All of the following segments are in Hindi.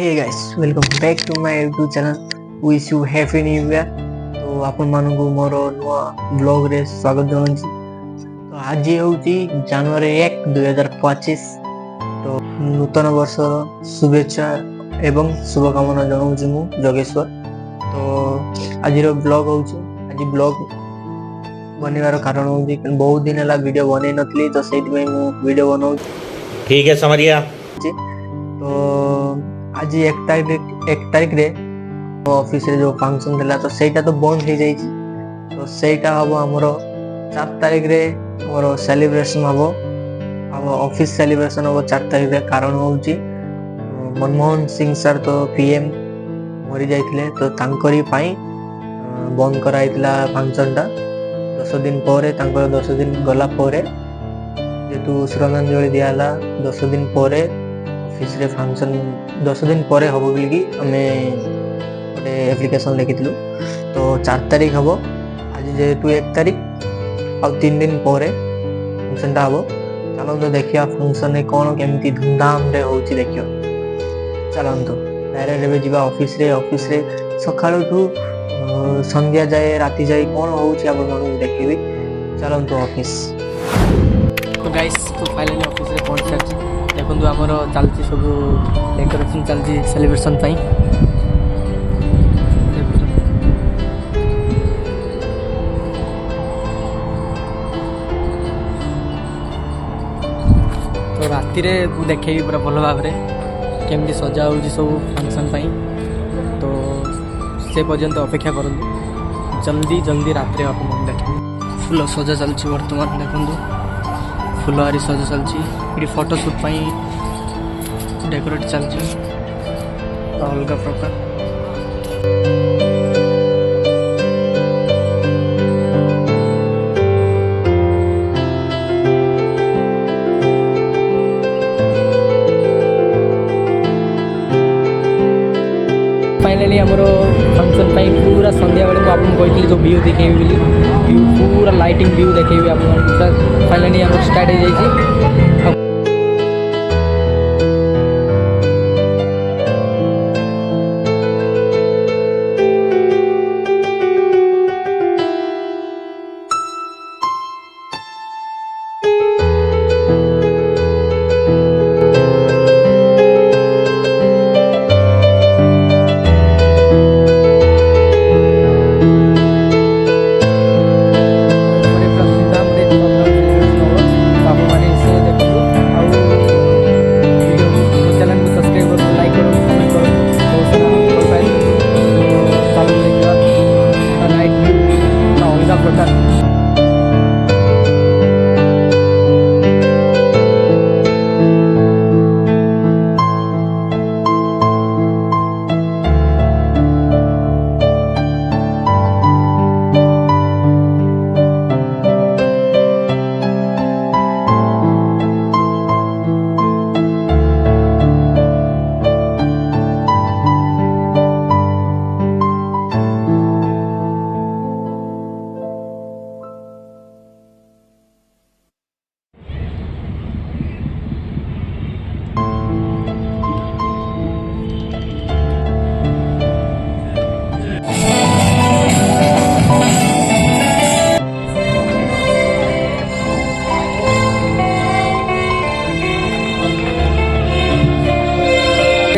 Hey guys welcome back to my YouTube channel wish you happy new year. तो आपण मानकु मोर नुआ ब्लॉग रे स्वागत जनाउछि। तो आज होउछि जनवरी 1 2025। तो नूतन वर्ष शुभेच्छा एवं शुभकामना जनाउछि मु जोगेश्वर। तो आज रो ब्लॉग होउछि। आज ब्लॉग बनेवार कारण होउछि बहुत दिन हला वीडियो बनै नथली, तो सेति में मु वीडियो बनाउछि। ठीक है समरिया। तो आज 1 तारीख रे ऑफिस रे जो फंक्शन थिला तो सेटा तो बंद हो जाई। तो सेटा हबो हमरो 4 तारीख रे हमरो सेलिब्रेशन हबो। हम ऑफिस सेलिब्रेशन हबो 4 तारीख रे। कारण होउची मनमोहन सिंह सर तो पीएम मरि जाइथिले, तो तांकरी पई बंद कराइतला फंक्शन टा 10 दिन परे। तांकर 10 दिन गला परे जेतु श्रद्धांजलि दियाला 10 दिन परे ऑफिस रे फंक्शन 10 दिन परे हबो बिलगी हमें गोटे एप्लिकेशन लिखिथिलु। तो 4 तारीख हबो। आज जेतु 1 तारीख और 3 दिन परे फंक्शन टा हबो। चलो तो देखिया फंक्शन रे कोन केमती धूमधाम रे होउची देखियो। चलो तो डायरेक्ट रे जीवा ऑफिस रे सकाळु ठू संध्या जाए राती जाए कोन होउची आपण मानु देखिबी। चलो तो ऑफिस। तो गाइस तो फाइनली ऑफिस रे पहुंच सारची। देखो आमर चलती सब डेकोरेशन चलती सेलिब्रेशन पाई। तो राति रे देखेबी पूरा भल भाव रे केमती सजा हो सब फंक्शन पाई। तो से पर्यंत अपेक्षा करंतु, जल्दी जल्दी रात्रि आपन देखे। फुल सजा चलची वर्तमान देखंतु फुलहारी सजा चलची। ये फोटोशूट पाई डेकोरेट चलची अलग प्रकार। फाइनली हमरो फंक्शन पाई पूरा संध्या बेले को आपन कहली जो व्यू देखेबी बोली, व्यू पूरा लाइटिंग व्यू देखेबी आपन। फाइनली हम स्टार्ट हो जाई।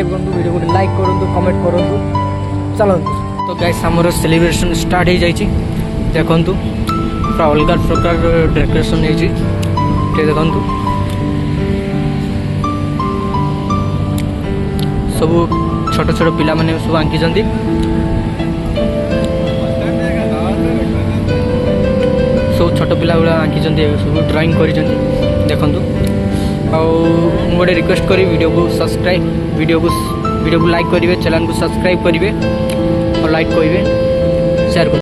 वीडियो को लाइक करूँ, कमेंट करूँ। चलो तो गाइस हमर सेलिब्रेशन स्टार्ट हो जाइए। देखु पूरा अलग प्रकार डेकोरेशन हो देखु सब छोट छोट पिला माने सब आंकी सब छोट पिला गुला आंकी सब ड्राइंग कर देखु। गोटे रिक्वेस्ट करी वीडियो को सब्सक्राइब वीडियो को लाइक करेंगे, चैनल को सब्सक्राइब करेंगे और लाइक करेंगे, शेयर करेंगे।